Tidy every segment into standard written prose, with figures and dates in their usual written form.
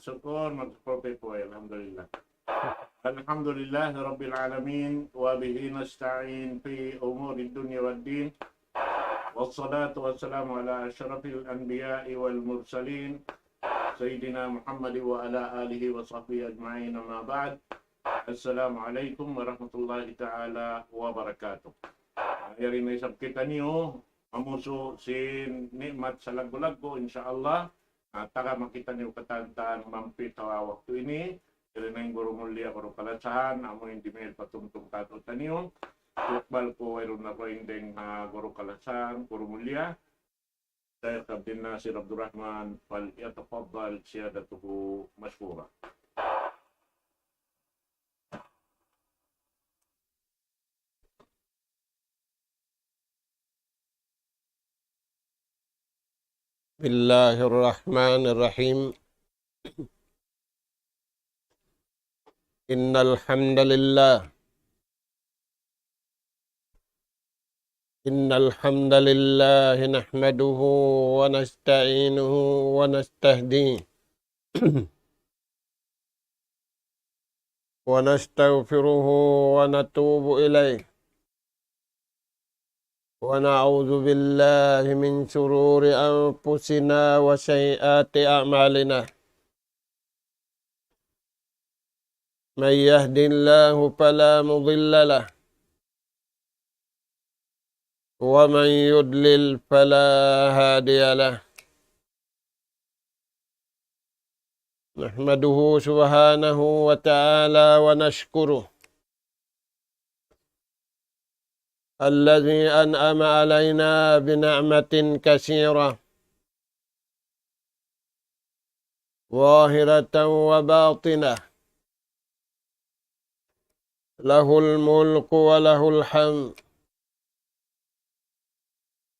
Syukur magprobe po, alhamdulillah. Alhamdulillah Rabbil Alamin wa bihi nasta'in fi umuri dunya waddin. Wassalatu wassalamu ala asyrafil anbiya'i wal mursalin Sayyidina Muhammad wa ala alihi wa sahbihi ajma'in, amma ba'd. Assalamualaikum warahmatullahi ta'ala wabarakatuh. Ayari na isab kita niyo, mamuso si nikmat sa lago-lago, insyaallah. Taka makita niyo katantaan mampit sa waktu ini. Kaya na yung guru mulia karo kalatsahan, amo yung dimil patungtong tato taniyo. Tukbal ko mayroon na ko yung guru kalatsahan, guru mulia. Saya Kabdin Nasir Abdurrahman fal yatafaddal siyadatuhu mashkura. Bismillahirrahmanirrahim. Innal hamdalillah nahmaduhu wa nasta'inuhu wa nastahdihi wa nastaghfiruhu wa natubu ilayh wa na'udzu billahi min shururi anfusina wa sayyiati a'malina. Man yahdihillahu fala mudilla lahu wa man yudlil fala hadiya lahu. Nahmaduhu subhanahu wa ta'ala wa nashkuruh alladhi an'ama alayna bina'matin katsirah zahiratan wa batinah. Lahul mulku wa lahul hamd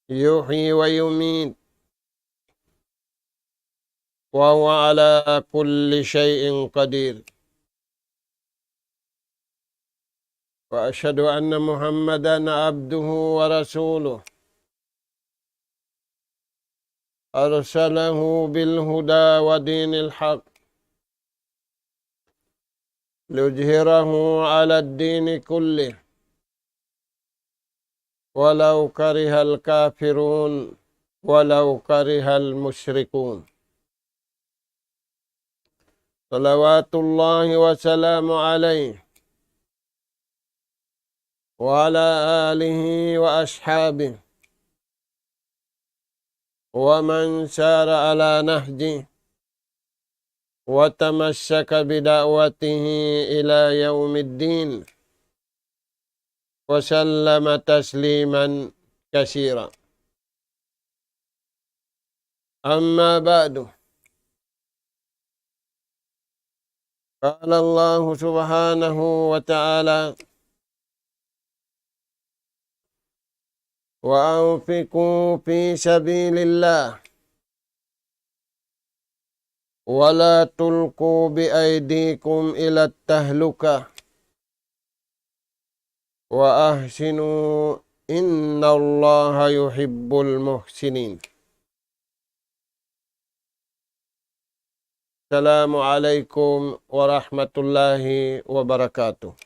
yuhyi wa yumiit wa huwa ala kulli syai'in qadir. Wa asyhadu anna Muhammadan abduhu wa rasuluh arsalahu bil huda wa dinil haq liyudhhirahu ala ad-dini kullih walau karihal kafirun walau karihal musyrikun. Salawatullahi wa salamu alaihi wa ala alihi wa ashabihi wa man sara ala nahji wa tamassaka bida'watihi ila yaumiddin wa sallama tasliman katsira. Amma ba'du. Qala Allah subhanahu wa ta'ala wa anfiqu fi sabilillah wa la tulqu bi aydikum ila tahluka wa ahsinu innallaha yuhibbul muhsinin. Assalamualaikum warahmatullahi wabarakatuh.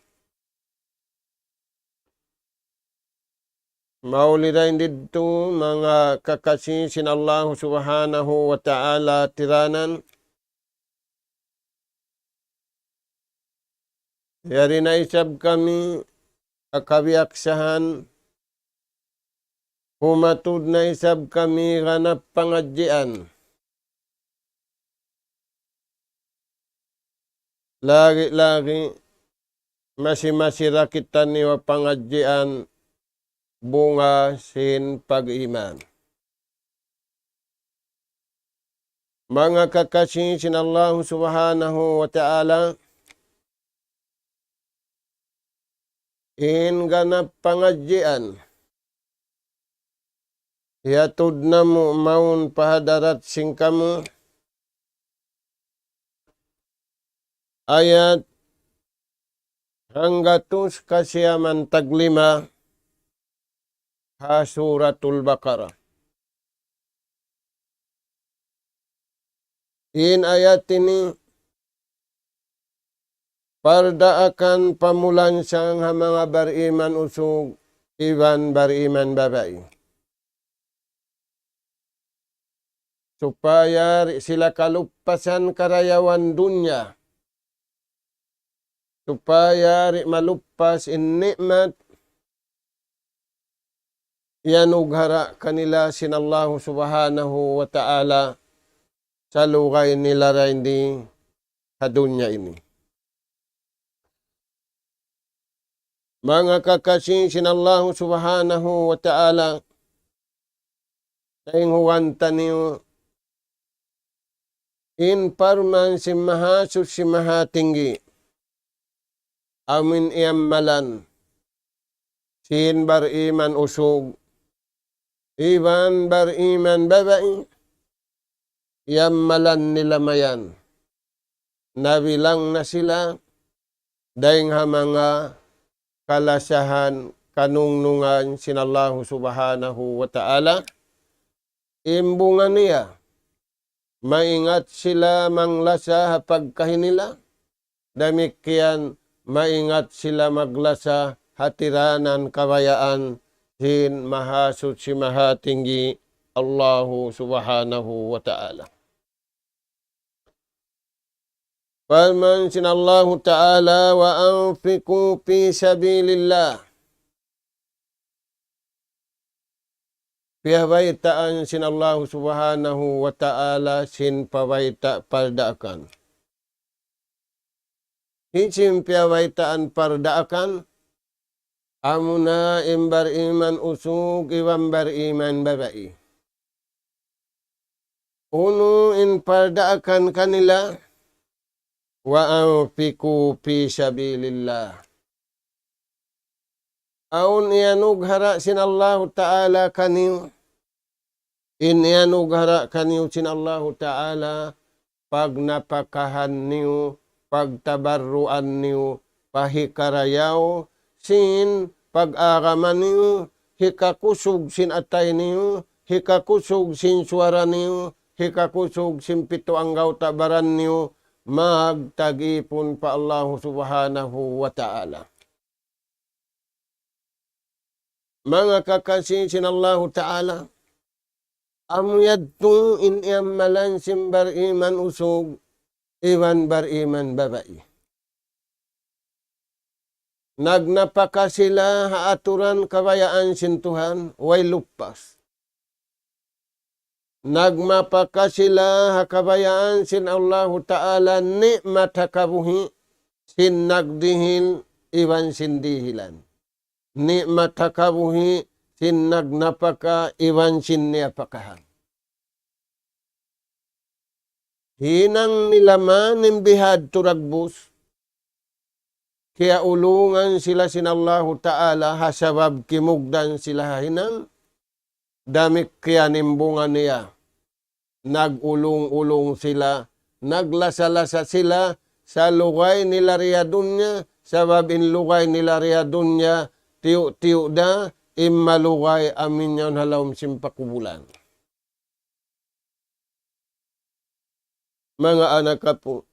Maulidain dito mga kakasih sin Allah subhanahu wa ta'ala tiranan. Yari na isab kami akabiyaksahan. Humatud na isab kami ganap pangadjian. Lagi-lagi masih kita niwa pangadjian bunga sin pag-iman. Mga kakasih sin Allah subhanahu wa ta'ala, in ganap pangadjian, yatud na mo maun pahadarat sing kamu, ayat hanggatus kasyaman taglima ha suratul Baqarah. In ayat ini parda akan pamulan sang mga bariman usog iwan bariman babae. Supaya sila kalupasan karayawan dunya. Supaya malupas in nikmat yanughara kanila sinallahu subhanahu wa ta'ala sa lugay nila rin di sa dunya ini. Mga kakasing sinallahu subhanahu wa ta'ala tayong huwanta niyo in parman si mahasus si mahatinggi amin iyammalan sin bariman usog iban bariman babae iyammalan nila mayan nabilang na sila dahing mga kalasahan kanungnungan sinallahu subhanahu wa ta'ala imbungan niya maingat sila manglasa pagkahinila damikian maingat sila maglasa hatiranan kabayaan sin mahasud si mahatinggi Allahu subhanahu wa ta'ala. Firman sinallahu ta'ala wa anfiqu fi sabilillah. Piyawaitaan sinallahu subhanahu wa ta'ala sin pawaita pardaakan. Hisim piyawaitaan pardaakan amuna imbar iman usug iwambar iman babai. Uno in pardaakan kanila wa anfiqu fi sabilillah. Aun iyanughara sinallahu ta'ala kaniyo. In iyanughara kaniyo sinallahu ta'ala pag napakahan niyo, pagtabarruan niyo, pahikarayaw, sin pag-araman niyo, hikakusog sin atay niyo, hikakusog sin suara niyo, hikakusog sin pito ang gautabaran niyo, magtagipon pa Allah subhanahu wa ta'ala. Mga kakasing sinallahu ta'ala, amyadtu in iyammalan simbar iman usog, iwan bar iman babae. Nagnapaka sila haaturan kabayaan sintuhan, way lupas. Nagmapaka sila hakabayaan sin Allahu ta'ala nikmat hakabuhi sin nagdihil iwan sindihilan. Nikmat hakabuhi sin nagnapaka iwan sin niapakahan. Hinang nilaman nimbihad turagbus kaya ulungan sila sin Allahu ta'ala hasabab kimugdan sila hinang damik kaya nimbungan niya. Nagulong-ulong sila, naglasalasa sila sa lugay nila riyadunya, sabab in lugay nila riyadunya, tiyo-tiyo da, immalugay amin yon halawm simpakubulan. Mga anak po,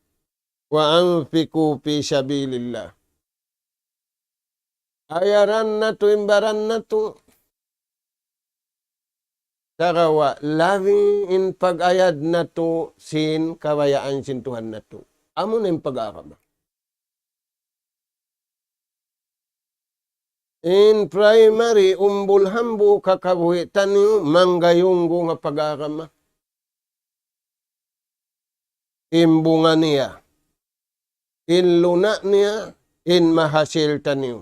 wa anfiqu fi sabilillah. Ayaran na to, imbaran na to. Karawa, labi in pag-ayad na to sin kabayaan sin Tuhan na to. Amo na yung pag-aarama. In primary, umbulhambu kakabuhitan niyo, manggayunggo nga pag-aarama. Imbunga niya. In luna niya, in mahasiltan niyo.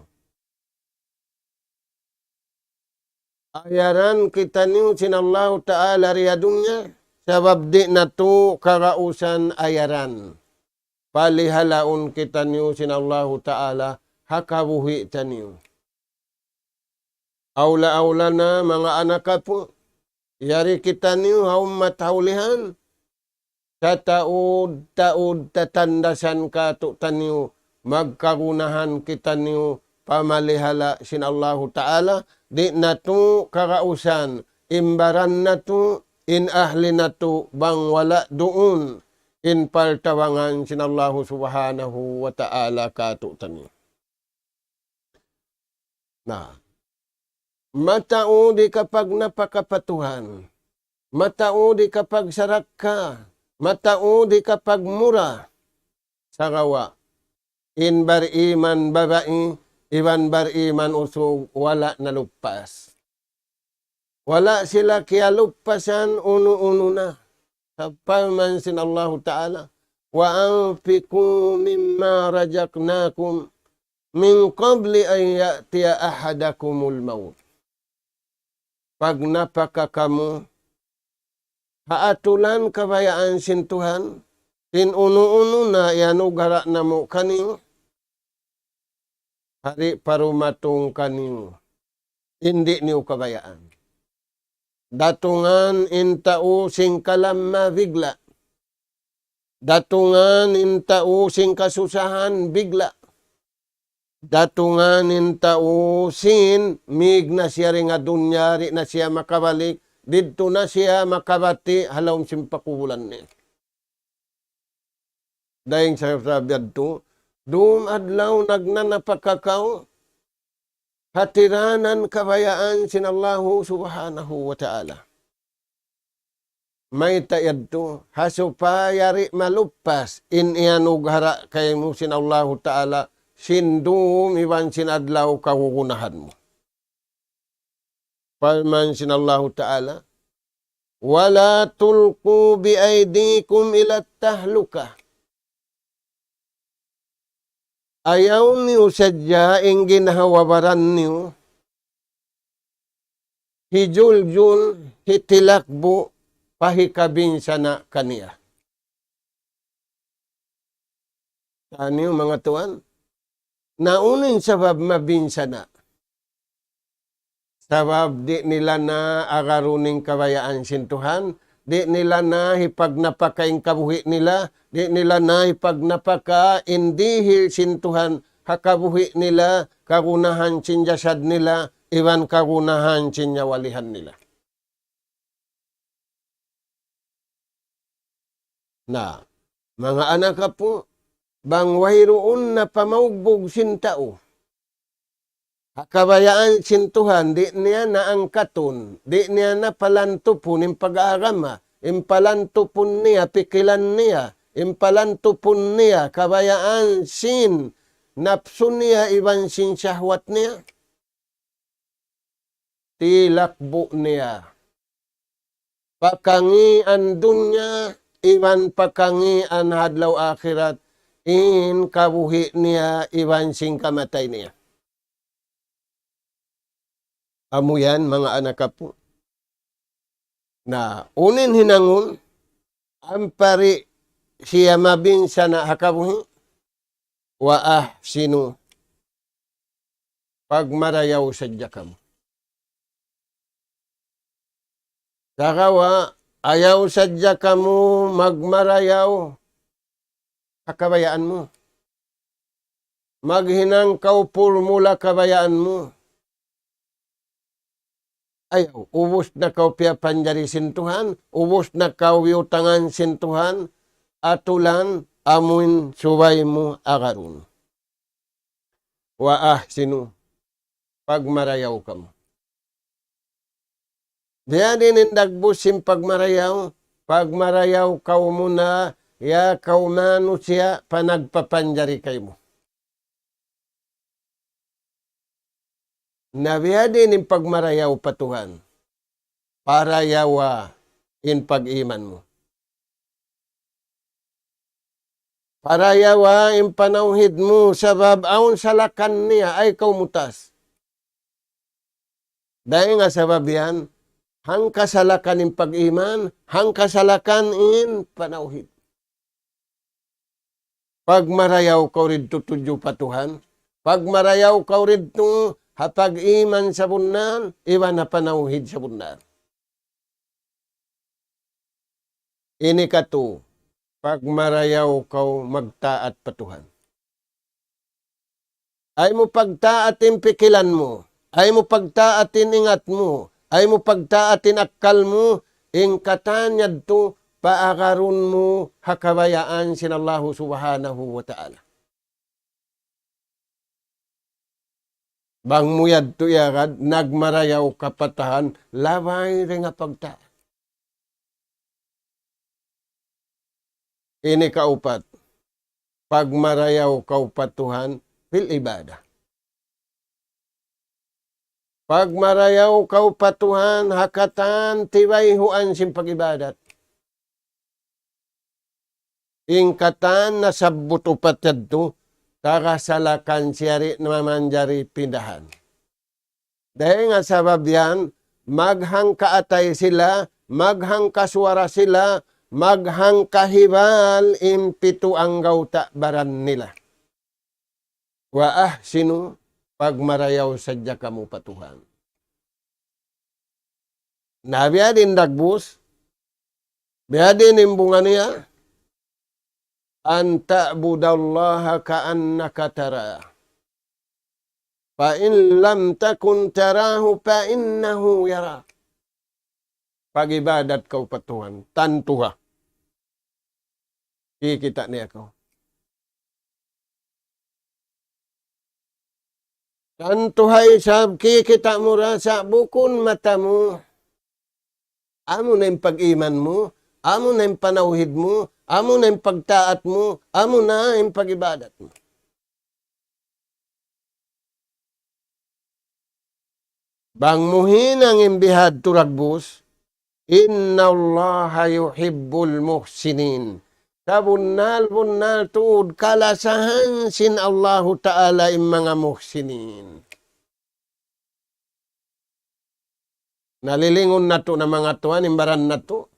Ayaran kita niyo sinallahu ta'ala riyadunya sabab di na to karausan ayaran. Palihalaon kita niyo sinallahu ta'ala hakabuhi ta niyo. Aula-aula na mga anak po, yari kita niyo haum mataulihan. Sa taod tatandasan ka to taniyo, magkagunahan kita niyo pamalihala sinallahu ta'ala. Di na to karausan, imbaran na to, in ahli na to, bang wala doon. inpal tawangan sinallahu subhanahu wa ta'ala kato tani. Nah, mataudi kapag napakapatuhan, mataudi kapag saraka, mataudi kapag mura, sarawa, in bar iman babai, iwan bar iman usog, wala na lupas. Wala sila kaya lupasan, uno-uno na. Sapalman sinallahu ta'ala, wa anfiku mimma rajaknakum min qabli an ya'tiya ahadakumul maut. Pag napaka kamu, haatulan kabayaan sin Tuhan, tin uno-uno na yanugara na mo kaning, hari parumatong kaning, hindi niyo kabayaan. Datungan intao sing kalamma bigla. Datungan intao sing kasusahan bigla. Datungan intao sin mig na siya rin nga dunyari na siya makabalik. Dito na siya makabati halawang simpakulan niya. Dahil sa sabiad to, doon adlaw nagnanapakakaw, hatiranan kabayaan sinallahu subhanahu wa ta'ala. May tayad to, hasupayari malupas, in iyanughara kay mo sinallahu ta'ala, sindum iwan sinadlaw kahukunahan mo. Palman sinallahu ta'ala, wala tulku biaidikum ila tahluka. Ayaw niyo sadya ang ginahawabaran niyo. Hijul-jul, hitilakbo, pahikabinsa na kaniya. Ano mga tuwan? Naunin sabab mabinsa na. Sabab di nila na agaruning kabayaan sintuhan, di nila na hipag napakaing kabuhi nila, di nila na hipag napaka indihil sintuhan, hakabuhi nila, kagunahan sinjasad nila, iwan kagunahan sinyawalihan nila. Na, mga anak ka po, bang wahirun na pamaugbog sintao, kabayaan sintuhan, di niya na angkaton, di niya na palantupon, impag-aarama, impalantupon niya, pikilan niya, impalantupon niya, kabayaan sin, napsun niya, iwan sin syahwat niya, tilakbo niya, pakangian dunya, iwan pakangian hadlaw akhirat, in kabuhi niya, iwan sin kamatay niya. Amo yan, mga anak po, na unin hinangon, ang pari siya mabinsa na hakabuhi, wa sino, pagmarayaw sa jakam. Sakawa, ayaw sa jakamu magmarayaw, kakabayaan mo. Maghinangkaw pulmula kabayaan mo. Ayaw, ubos na kau pia panjari sintuhan, ubos na kau yutangan sintuhan, atulan amuin subay mo agarun. Wa sino, pagmarayaw ka mo. Diya din indagbusim pagmarayaw kau muna, ya kau manusia panagpapanjari kay mo. Nabiya din yung pagmarayaw patuhan, para yawa in pag-iman mo. Para yawa in panauhid mo, sabab aun salakan niya ay kaumutas. Dahil nga sabab yan, hang kasalakan in pag-iman, hang kasalakan in panauhid. Pagmarayaw ka rin tutudyo patuhan, pagmarayaw ka rin to, hapag iman sa bunan, iwan na panauhid sa bunan. Ini kato, pag marayaw kau magtaat patuhan. Ay mo pagtaatin pikilan mo, ay mo pagtaatin ingat mo, ay mo pagtaatin akal mo, ing katanyad to, paakarun mo hakabayaan sinallahu subhanahu wa ta'ala. Bang muyad to yarad, nagmarayaw kapatahan, labay rin nga pagta. Ini kaupat, pagmarayaw kaupatuhan, fil ibadah. Pagmarayaw kaupatuhan, hakatan, tiwayhuan sim pagibadat. Ingkatan na sabut upat yadto, kakasalakan siyari na manjari pindahan. Dahil nga sabab yan, maghangkaatay sila, maghangkaswara sila, maghangkahibal impitu ang gauta baran nila. Wa sino pagmarayaw sadya kamu patuhan. Nabiya din dagbus, biya din imbungan niya, an ta'budallaha ka'annaka tara. Fa in lam takun tarahu fa innahu yara. Pagibadat kau patuhan, tantuha. Kikita niya kau. Tantuhay sab kikita mo ra sa bukon mata mo. Amo na yung pag-iman mo, amo na yung panawhid mo, amo na yung pagtaat mo, amo na yung pag-ibadat mo. Bang muhin ang imbihad turagbus, inna Allaha yuhibbul muhsinin. Kabunal-bunal tuod kalasahan sin Allahu Ta'ala im mga muhsinin. Nalilingon na to na mga tuan, imbaran na to.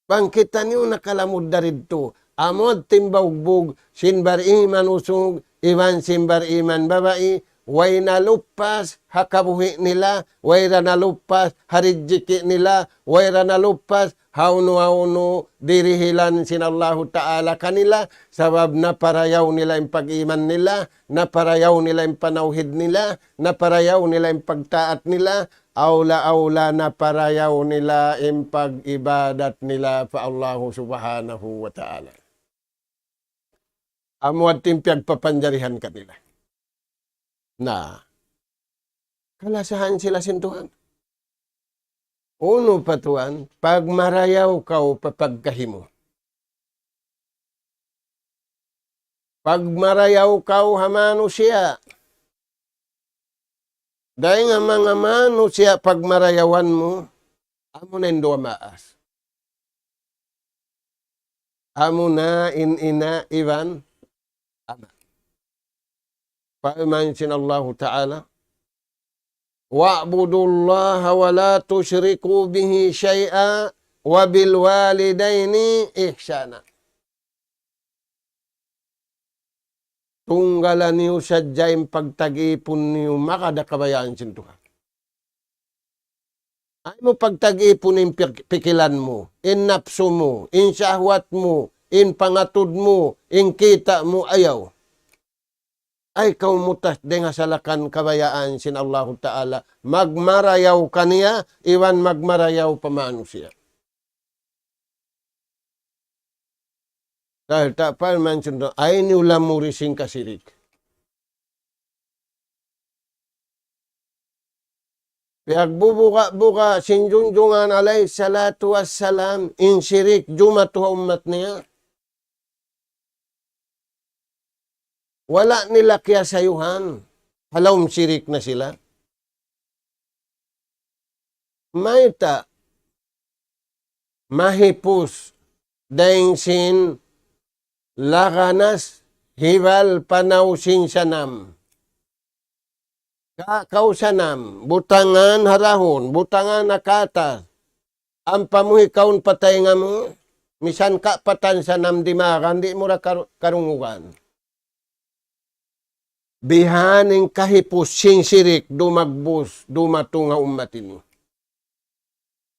Bangkitan niyo nakalamod na rin to. Amod timbaugbog, sinbar iman usog, iwan sinbar iman babae, way nalupas, hakabuhi nila, way nalupas, haridjiki nila, way nalupas, hauno-hauno, dirihilan sinallahu ta'ala kanila, sabab naparayaw nila yung pag-iman nila, naparayaw nila yung panawhid nila, naparayaw nila yung pagtaat nila, aula-aula na parayaw nila yung pag-ibadat nila pa Allahu subhanahu wa ta'ala. Amo at timpiag papanjarihan kanila. Na, kalasahan sila sintuhan. Uno patuan, pag marayaw kau papagkahimo. Pag marayaw kau hamano siya. Dahil nga mga mano siya pagmarayawan mo, amo na yung maas. Amo na ina iwan, ama. Paiman sinallahu ta'ala, wa'budullaha wa la tusyriku bihi syai'a wa bil walidaini ihsana. Tunggalan niyo sadya yung pagtag-ipon niyo makadakabayaan sin Tuhan. Ay mo pagtag-ipon yung pikilan mo, in napso mo, in syahwat mo, in pangatud mo, in kita mo, ayaw. Ay kaumutas de nga salakan kabayaan sin Allahu Ta'ala. Magmarayaw kaniya, iwan magmarayaw pamano siya. Dahil tapal man siya, ay niulam mo rising kasirik. Pagbubuka-buka, sinjunjungan alay salatu wassalam, in sirik, jumatuha umat niya. Wala nila kaya sayuhan. Halawm sirik na sila. May ta, mahipus, daing sin, lakanas, hibal, panaw, sinsanam. Kausanam, butangan harahon, butangan nakata. Ang pamuhi kaun patay nga mo, misan ka patan sa namdimakan, di mo ra karungugan. Bihaning kahipus, sinsirik, dumagbus, dumatunga umatin.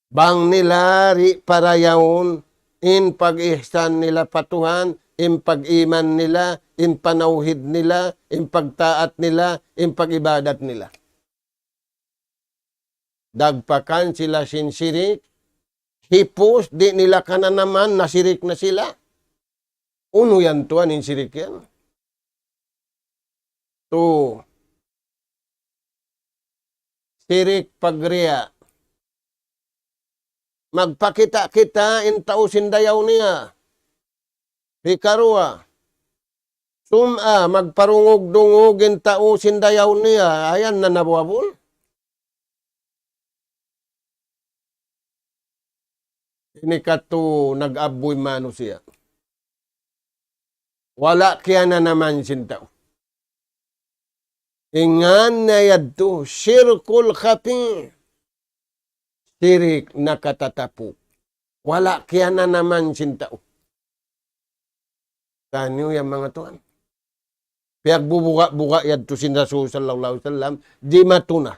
Bang nilari parayawon, in pag-ihsan nila patuhan, in pag-iman nila, in panawhid nila, in pagtaat nila, in pag-ibadat nila. Dagpakan sila sinsirik, hipos, di nila ka na naman, nasirik na sila. Uno yan tuan, insirik yan. To, sirik pagriya. Magpakita kita, intao sindayaw niya. Hikarua. Sum'a, magparungog-dungog, intao sindayaw niya. Ayan na nabwabol. Ini kato nag-aboy mano siya. Wala kaya na naman sintaw. Ingan na yadto, sirkul kapi. Sirik nakatatapo. Wala kaya na naman sintaw. Tanyo yung mga tuan. Piag bubuka-buka yadto sin Rasul sallallahu alaihi wasallam, di matuna.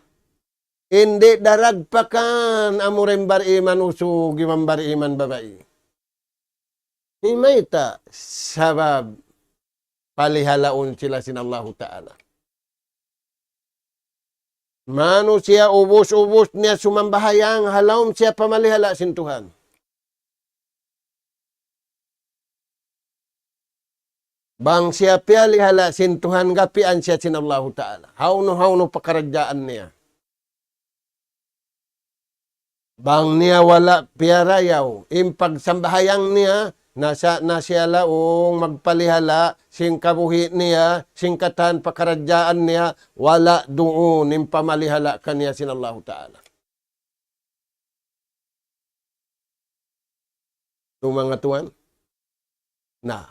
Hindi darag pa kan amurem bariman uso gimam bariman babae. Himayta sabab palihalaon sila sin Allah Ta'ala. Mano siya ubos-ubos niya sumambahayang halawm siya pamalihala sin Tuhan. Bang siya palihala sin Tuhan gapian siya sin Allah Ta'ala. Hauno pakaradyaan niya. Bang niya wala piyarayaw, impagsambayang niya, na siya laong magpalihala, sing kabuhi niya, sing katan pakaradyaan niya, wala doon impamalihala kaniya sin Allah Ta'ala. Ito mga tuwan, na,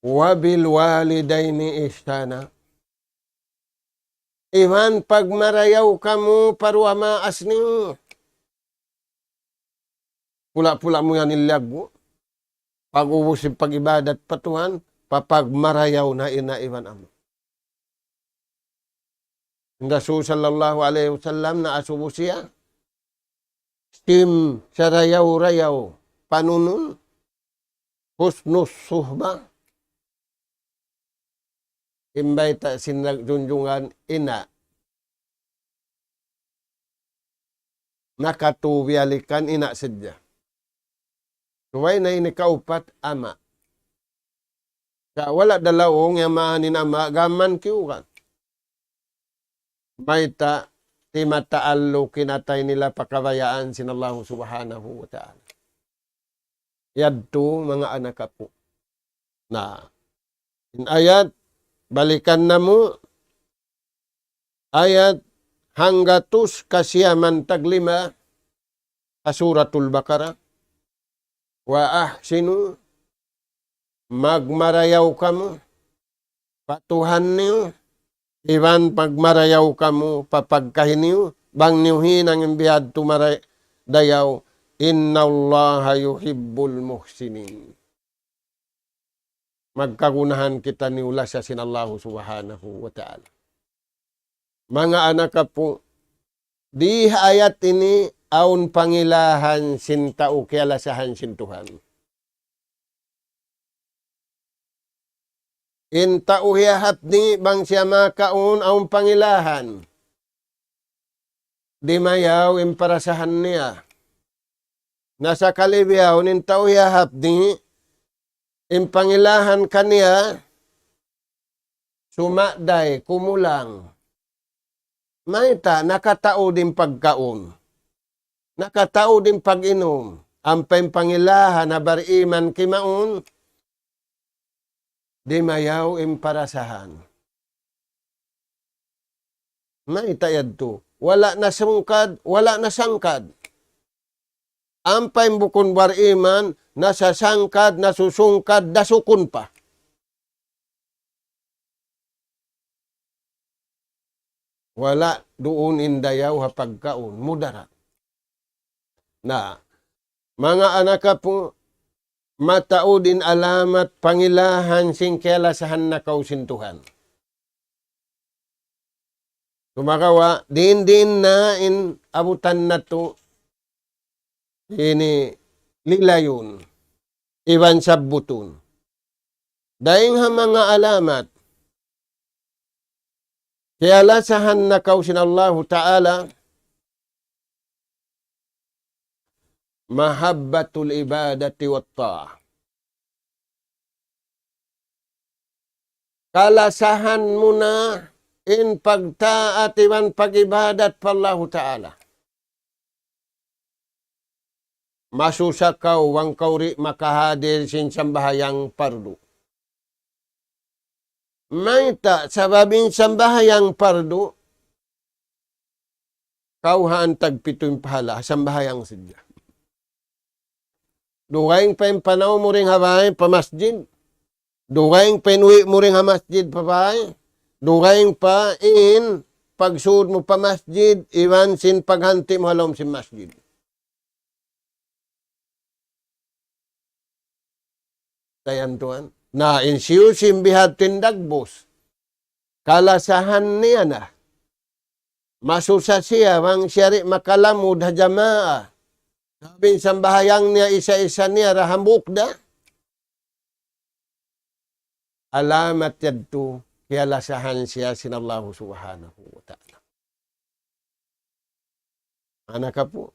wabil walidaini ihsana, iman pagmarayaw kamu paruama asniyo. Pula-pula mo yan ilagbo. Pag-ubos yung pag-ibadat patuhan, papagmarayaw na inaiman amo. Rasul sallallahu alaihi wasallam na asubo siya. Sim sa rayaw-rayaw panunun. Husnus suhba. Imbay ta sinagdunjungan ina. Nakatubialikan ina sadya. Suway na inikaupat ama. Kaya wala dalawong yamahanin ama, gaman kiukan. May ta, timataallo kinatay nila pakabayaan sin Allah subhanahu wa ta'ala. Yadto mga anak po. Na, in ayat, balikan na mo, ayat, hanggatus kasyaman taglima, Suratul Baqarah. Wa ahsinu, magmarayaw kamu, patuhan niyo, iban pagmarayaw kamu, papagkahin niyo, bang niuhin ang imbiyad tumarayaw, inna allaha yuhibbul muhsinin. Magkagunahan kita niula sa sinallahu subhanahu wa ta'ala. Mga anak po, di ayat ini, aun pangilahan sintao kialasahan sintuhan. Intao hiyahap ni bang siya makaun aun pangilahan. Di mayaw imparasahan niya. Nasa kalibiyaw intao hiyahap ni impangilahan kaniya sumakday kumulang. Maita nakatao din pagkaon. Nakatao din pag-inom, ang pangilahan na bariman kimaon, di mayaw imparasahan. Maitayad to, wala na sungkad, wala na sangkad. Ang bukon bariman, nasa sangkad, nasusungkad, dasukon pa. Wala doon indayaw hapagkaon, mudarat. Na, mga anak po, matao din alamat pangilahan sing kialasahan na kausintuhan. Tumakawa, din na in abutan na to, ini lilayon, iwan sabutun. Daing ha mga alamat, kialasahan na kausin Allah Ta'ala, mahabbatul ibadati wat ta'ah. Kalasahan mo na in pagtaat iwan pagibadat pa Allah Ta'ala. Masusakaw wang kauri makahadir sin sambahayang pardu. May ta sababing sambahayang pardu, kauhaan tagpito'y pahala, sambahayang sidya. Dugaing pa yung panaw mo ring habay pa masjid. Dugaing penwi mo ring ha masjid papay. Dugaing pa in pagsuod mo pa masjid, iwan sin paghanti mo halom sin masjid. Tayan tuan. Na insiyo simbihat tindagbos. Kalasahan niya na. Masusa siya, wang siyari makalamud ha jamaa. Sabing sambahayang niya isa-isa niya rahambuk da. Alamat yadto kaya lasahan siya sinallahu subhanahu wa ta'ala. Anak ka po.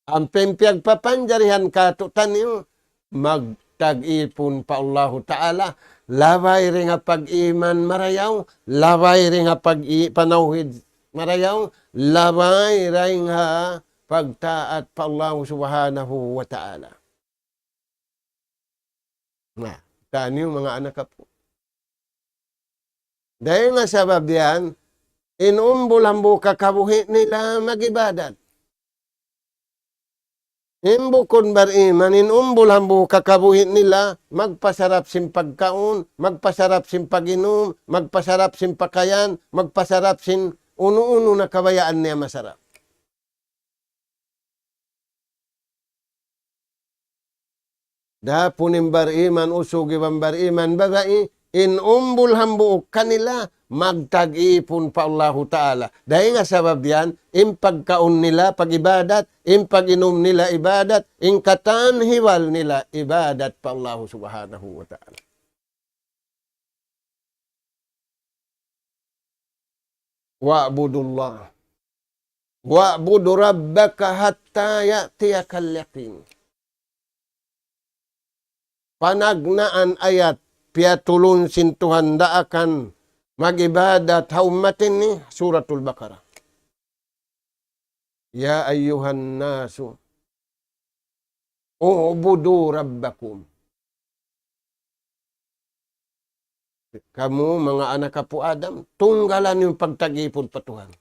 Ang pempiyag papanjarihan ka to tanyo, magtag-ipon pa Allahu ta'ala, laway rin nga pag-iman marayaw, laway rin nga pag-panawid marayaw, laway rin nga pagtaat pa Allahu subhanahu wa ta'ala. Nah. Tanyo mga anak ka po. Dahil nga sabab yan, inumbul-hambu kakabuhi nila magibadat. Imbukon bariman, inumbul-hambu kakabuhi nila magpasarap sin pagkaon, magpasarap sin paginom, magpasarap sin pakayan, magpasarap sin uno-uno na kabayaan niya masarap. Da punim bariman usog ibang bariman bagai inumbul hambuok kanila magtag-ipon pa Allahu Ta'ala. Dahil nga sabab yan, impagkaon nila pag-ibadat, impag-inom nila ibadat, ingkatanhiwal nila ibadat pa Allahu Subhanahu wa Ta'ala. Wa'budullah. Wa'budu rabbaka hatta ya'tiyakal yaqin. Panagnaan ayat piatulun sintuhan daakan magibadat haumatin ni suratul Baqarah. Ya ayyuhan nasu u'budu rabbakum. Kamu mga anak kapo Adam, tunggalan yung pagtagipod pa Tuhan.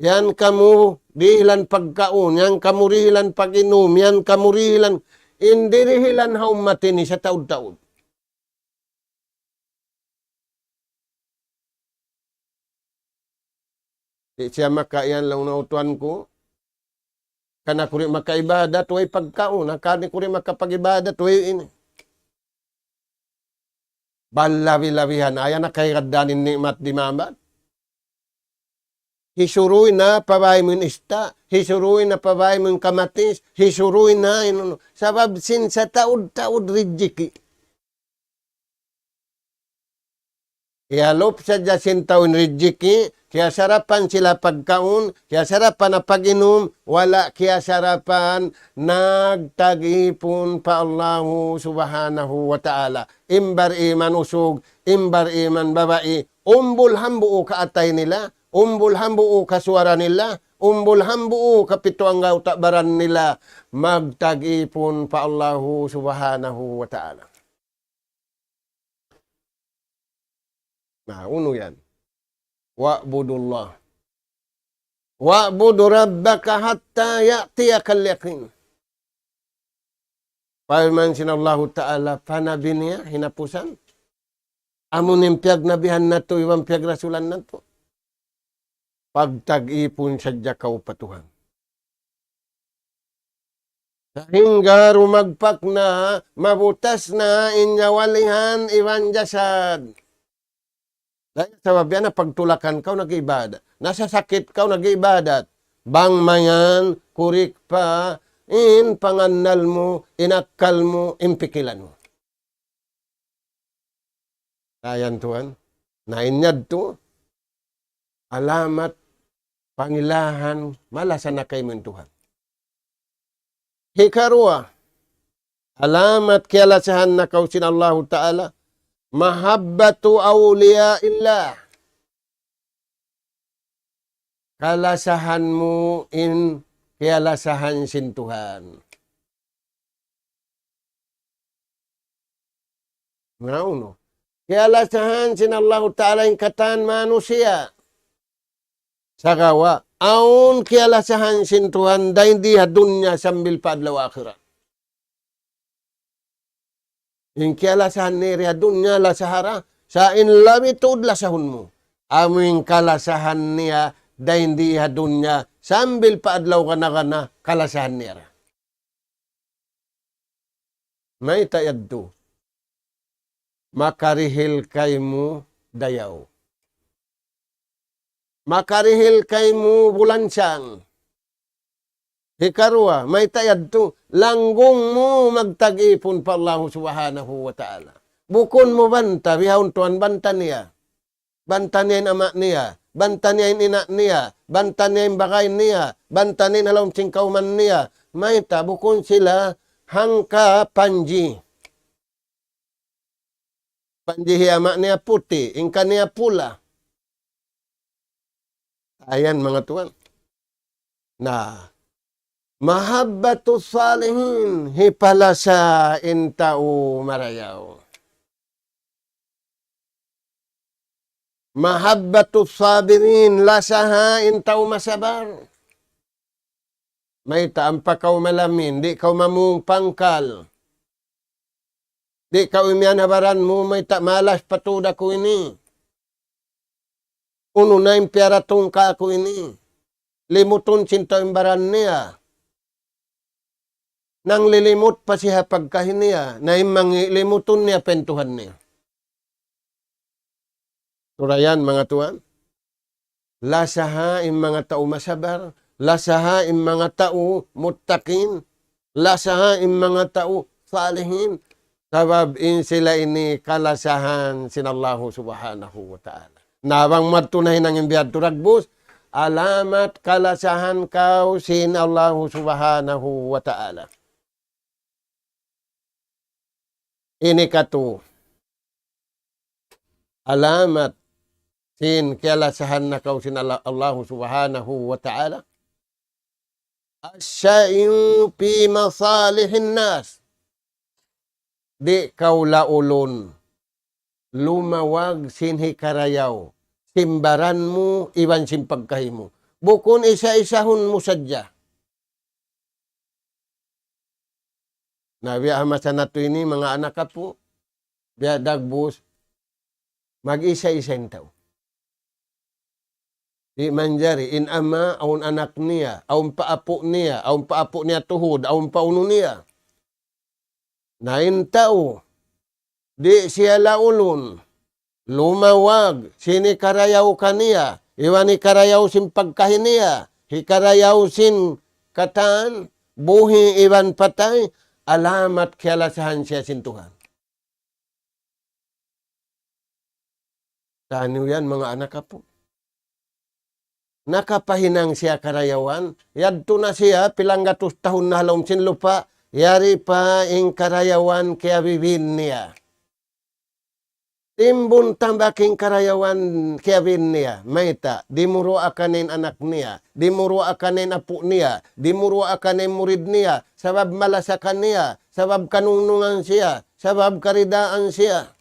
Yan kamu rihilan pagkaon, yan kamu rihilan pag-inom, yan kamu rihilan, hindi rihilan haumatin ni sa taud-taud. Di siya makayan lang nautuan ko, kana kuri makaibadat, way pagkaon, kana kuri makapag-ibadat, way ini. Balawi-lawihan, ayan na kay raddanin nikmat di mamat. Hisuruy na pabay mo ista, hisuruy na pabay mo kamatis, hisuruy na ino. Sabab sin sa taud-taud rijiki. Ihalop sa jasin taon rijiki, kaya sarapan sila pagkaon, kaya sarapan na pag-inom, wala kaya sarapan nagtag-ipon pa Allahu Subhanahu wa Ta'ala. Imbar iman usog, imbar iman babae, umbul hambuo kaatay nila, umbul hambuo kasuara nila, umbul hambuo kapito ang takbaran nila, magtag-ipon pa Allahu Subhanahu wa Ta'ala. Nah, uno yan. Wa'budullah. Wa'budu rabbaka hatta ya'tiyakal yaqin. Paman sinallahu ta'ala panabi niya, hinapusan. Amunin piyag nabihan na to, iwan piyag rasulan na to. Pagtag-ipon sadya kaupatuhan. Hingga rumagpak na, mabutas na, inyawalihan, iwan jasad. Dahil sabab yan na pagtulakan ka nag-ibadat. Nasa sakit ka nag-ibadat. Bang mayan, kurik pa, in panganal mo, inakal mo, impikilan mo. Ayan tuan. Nainyad to. Alamat pangilahan malasan na kay Tuhan. Hikarua, alamat kialasahan na kausin Allah Ta'ala, mahabbatu awliya illah. Kalasahan mo in kialasahan sin Tuhan. Ngauno. Kialasahan sin Allah Ta'ala in katan manusia. Sagawa, aun kialasahan sin Tuhan dahil di dunya sambil paadlaw akhirat. Yung kialasahan ni ria dunya la sahara, sa inlabi tuod lasahun mo. Aming kalasahan niya dahil di dunya sambil paadlaw kana kalasahan niya. May tayadto. Makarihil kay mo dayaw. Makarihil kay mo bulansyang. Hikarua, may tayadto. Langgong mo magtag-ipon pa Allah subhanahu wa ta'ala. Bukon mo banta, bihawon tuan banta niya. Banta niya yung ama niya. Banta niya yung ina niya. Banta niya yung bakay niya. Banta niya yung halawang singkauman niya. May ta, bukon sila hangka panji. Panjihi ama niya puti, ingka niya pula. Ayan mga tuan. Nah, mahabbatu salihin hipala sa intao marayaw. Mahabbatu sabirin lasaha intao masabar. May taam pa kau malamin, di kau mamung pangkal. Di kau imian habaran mo, may malas patuda ko ini. Uno na yung piaratong ka ko ini. Limuton sinta imbaran niya. Nang lilimot pa siya pagkahin niya, na limuton niya pentuhan niya. Turayan mga tuan. Lasaha yung mga tao masabar. Lasaha yung mga tao muttakin. Lasaha yung mga tao salihin. Sabab in sila ini kalasahan sinallahu subhanahu wa ta'ala. Nawang matunahin ang imbiyad turagbus, alamat kalasahan kau sinallahu subhanahu wa ta'ala. Ini katu. Alamat sin kalasahan na kau sinallahu subhanahu wa ta'ala. Asya'yu pi masalihin nas. Di kau laulon, lumawag sinhi karayaw, simbaran mo, iwan simpagkahi mo. Bukon isa-isahon mo sadya. Nabiya masa na to ini, mga anak ka po, biya dagbus, mag-isa-isain tao. Di manjari, in ama, aun anak niya, aun paapo niya tuhod, aun pauno niya. Nain tao, di siya laulon, lumawag, sini karayaw kaniya, iwani karayaw sin pagkahin niya, hikarayaw sin katan, buhi iwan patay, alamat kialasahan siya sin Tuhan. Saan yan mga anak po? Nakapahinang siya karayawan, yadto na siya, pilang gatus tahun na halom sin lupa, yari pa ing karayawan kaya bibin niya. Timbun tambaking karayawan kaya bibin niya. Maita, dimuro akanin anak niya. Dimuro akanin apu niya. Dimuro akanin murid niya. Sabab malasakan niya. Sabab kanunungan siya. Sabab karidaan siya.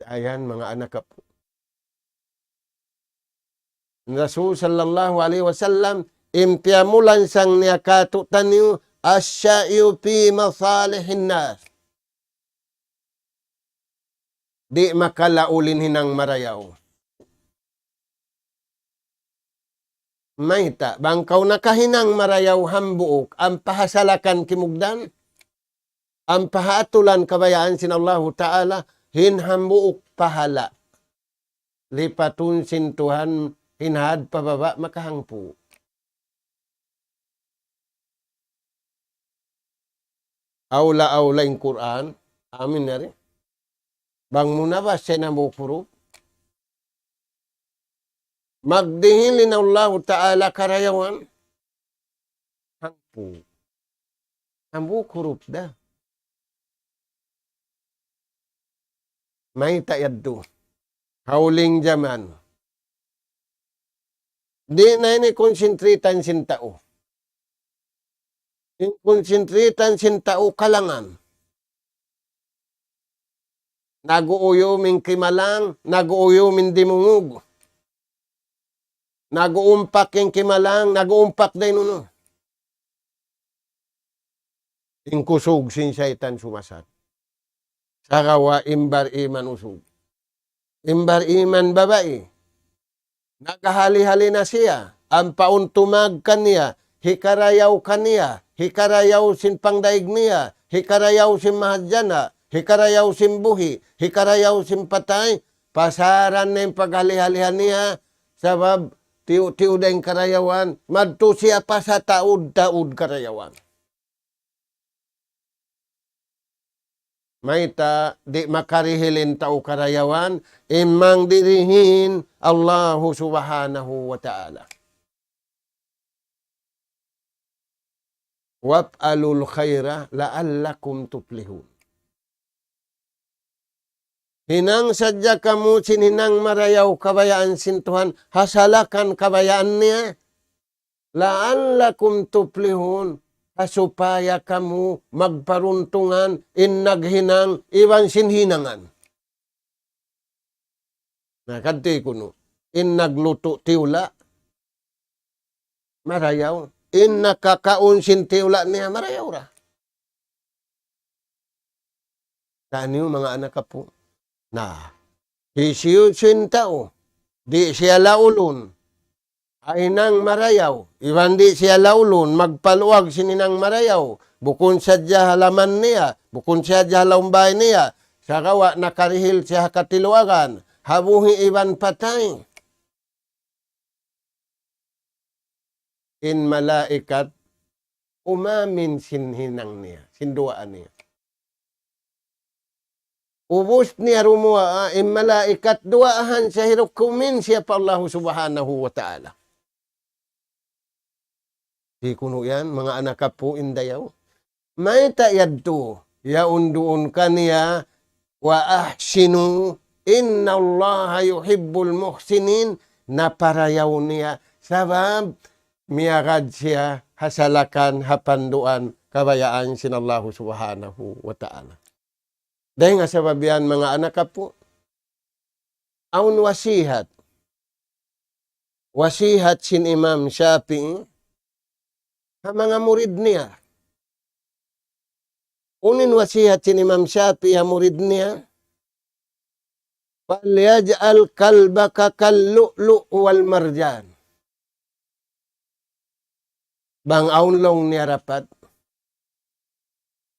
Ayan mga anak po. Rasul sallallahu alaihi wasallam impiamulan sang niya katutan niyo asya'yu fi masalihin nas. Di makalaulin hinang marayaw. Maita, bangkaw nakahinang marayaw hambuok, ang pahasalakan kimugdan, ang pahaatulan kabayaan sinallahu ta'ala, hinhambuok pahala. Lipatun sin Tuhan, hinahad pababa makahangpo. Aula-aula yung Quran. Amin na rin. Bang muna ba siya na mupuro? magdihilin Allah Ta'ala karayawan. Hampu kurup dah. May tayaddo. Hauling zaman. Di na ini konsentritan sin tao. Konsentritan sin tao kalangan. Naguuyo min kimalang, naguuyo min dimungug. Naguumpak yung kimalang, naguumpak din nuno. Ingkusog sin syaitan sumasat. Sarawa imbar iman usog. Imbar iman babae. Nagahali-hali na siya. Ang pauntumag kaniya. Hikarayaw kaniya. Hikarayaw sin pangdaig niya. Hikarayaw sin mahadyana. Hikarayaw sin buhi. Hikarayaw sin patay. Pasaran na yung paghali-halihan niya. Sabab, tiu-tiu da yung karayawan. Madto siya pa sa taud-taud karayawan. Maita di makarihilin tao karayawan, imang dirihin Allah subhanahu wa ta'ala. Wab'alul khaira la'allakum tuflihun. Hinang sadya kamu sininang marayaw kabayaan sin Tuhan, hasalakan kabayaan niya, la'allakum tuflihun. Supaya kamu magparuntungan in naghinang iwan sinhinangan. Nakadti ko no. In nagluto tiwla, marayaw. In nakakaon sin tiwla niya, marayaw ra. Taniyo mga anak po. Na, isiyo sin tao. Di siya laulon. Ay nang marayaw. Iwan di siya laulon, magpaluwag sininang marayaw. Bukon sadya halaman niya, bukon sadya halambay niya. Sakawa nakarihil siya katiluwagan. Habuhi iwan patay. In malaikat, umamin sinhinang niya, sinduaan niya. Ubus niya rumuwa, in malaikat, duaahan siya hirukumin siya pa Allah subhanahu wa ta'ala. Di kuno yan, mga anak po indayaw. May tayad to, yaunduon kaniya, wa ahsinu, inna Allah yuhibbul muhsinin, na parayaw niya, sabab, miyagad siya, hasalakan, hapanduan, kabayaan sin Allah subhanahu wa ta'ala. Dahil nga sabab yan, mga anak po, aun wasihat sin Imam Shafi'i, mga murid niya. Unin wasihat sin Imam Shafi'i ang murid niya. Falyaj'al kalbaka kallu'lu' wal marjan. Bang aunlong niya rapat.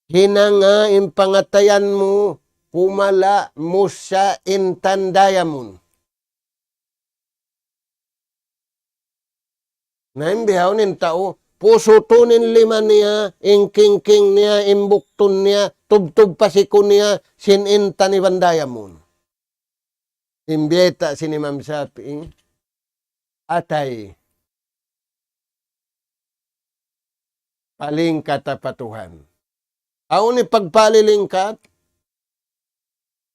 Hinanga impangatayan mo pumala musa intandayamun. Naimbihaw nin tao, pusutunin lima niya, ingking-king niya, imbuktun niya, tub-tub pasiko niya, sinintan ni bandayamun. Imbyeta si Imam Shafi'i, atay, palingkat apatuhan. Auni pagpalilingkat,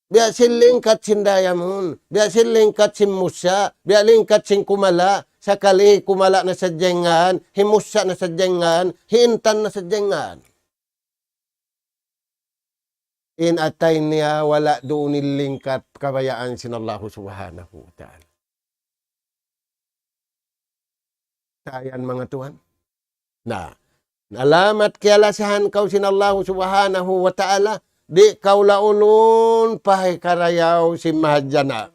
biya silingkat sindayamun, biya silingkat sin musa, biya lingkat sin kumala, sakali kumala na sa jengan, himusa na sa jengan, hintan na sa jengan. In atay niya wala doon nilingkat kabayaan sin Allah subhanahu wa ta'ala. Sayan mga Tuhan. Na, nalamat kialasahan kau sin Allah subhanahu wa ta'ala, di kau laulun pahay karayaw si mahadjana.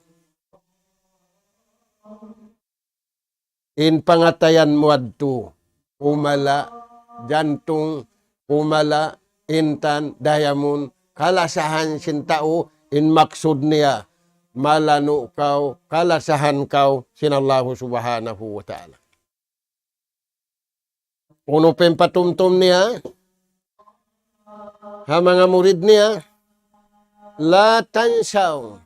In pangatayan mo adto, umala, jantung, umala, intan, dayamun, kalasahan sin tao, in maksud niya, malano kau, kalasahan kau, sin Allah subhanahu wa ta'ala. Uno patumtum niya, ha mga murid niya, la tansaw,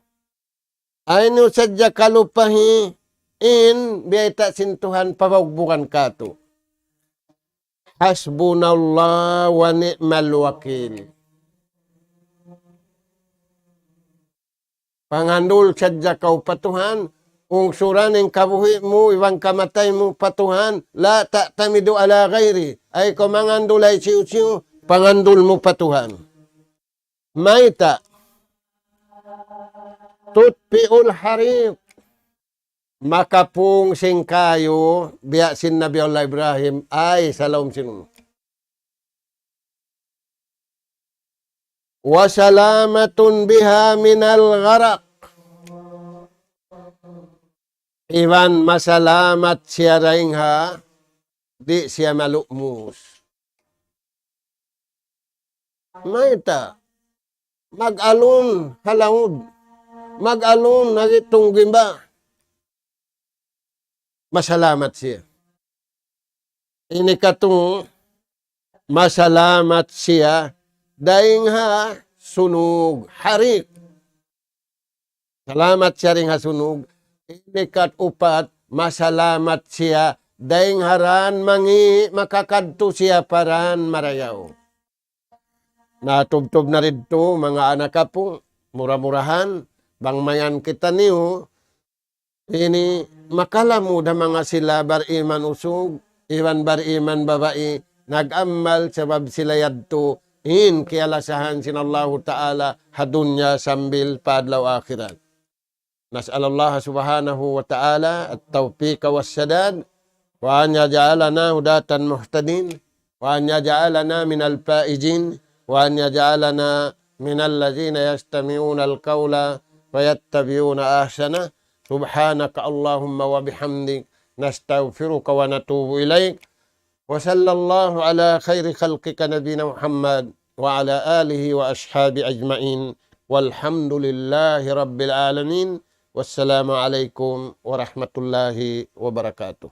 ayno sadya kalupahi, biya ita sintuhan pabagbukan kato. Hasbunallah wa ni'mal wakil. Pangandul sadya kau patuhan, ungsuran ng kabuhi mo, iwang kamatay mo patuhan, la ta'tamidu ala ghairi. Ay ko mangandul ay siu-siu, pangandul mo patuhan. Maita, tutpiul harif. Makapung singkayo, biya sin Nabi Allah Ibrahim, ay salam sinun. Wasalamatun biha minal gharak. Iwan masalamat siya raingha, di siya malukmus. Maita, mag-alun halaud, mag-alun nagitong gimba. Masalamat siya. Ini katong masalamat siya daing ha sunog harik. Salamat siya ring ha sunog. Ini kat upat masalamat siya daing haran mangi makakadto siya paran marayaw. Natubtob na rin to mga anak po, mura-murahan, bangmayan kita niyo. Ini makalamu da mga sila bariman usog, iwan bariman babae, nag-amal sabab sila yadto, in kialasahan sinallahu ta'ala hadunya sambil padlaw akhirat. Nas'alallah subhanahu wa ta'ala at-tawfiq wa sadad, wa an yaj'alana hudatan muhtadin, wa an yaj'alana minal faizin, wa an yaj'alana minal ladzina yastami'una al-qawla wa yattabi'una ahsana. سبحانك اللهم وبحمدك نستغفرك ونتوب إليك وصلى الله على خير خلقك نبينا محمد وعلى آله وأصحابه أجمعين والحمد لله رب العالمين والسلام عليكم ورحمة الله وبركاته.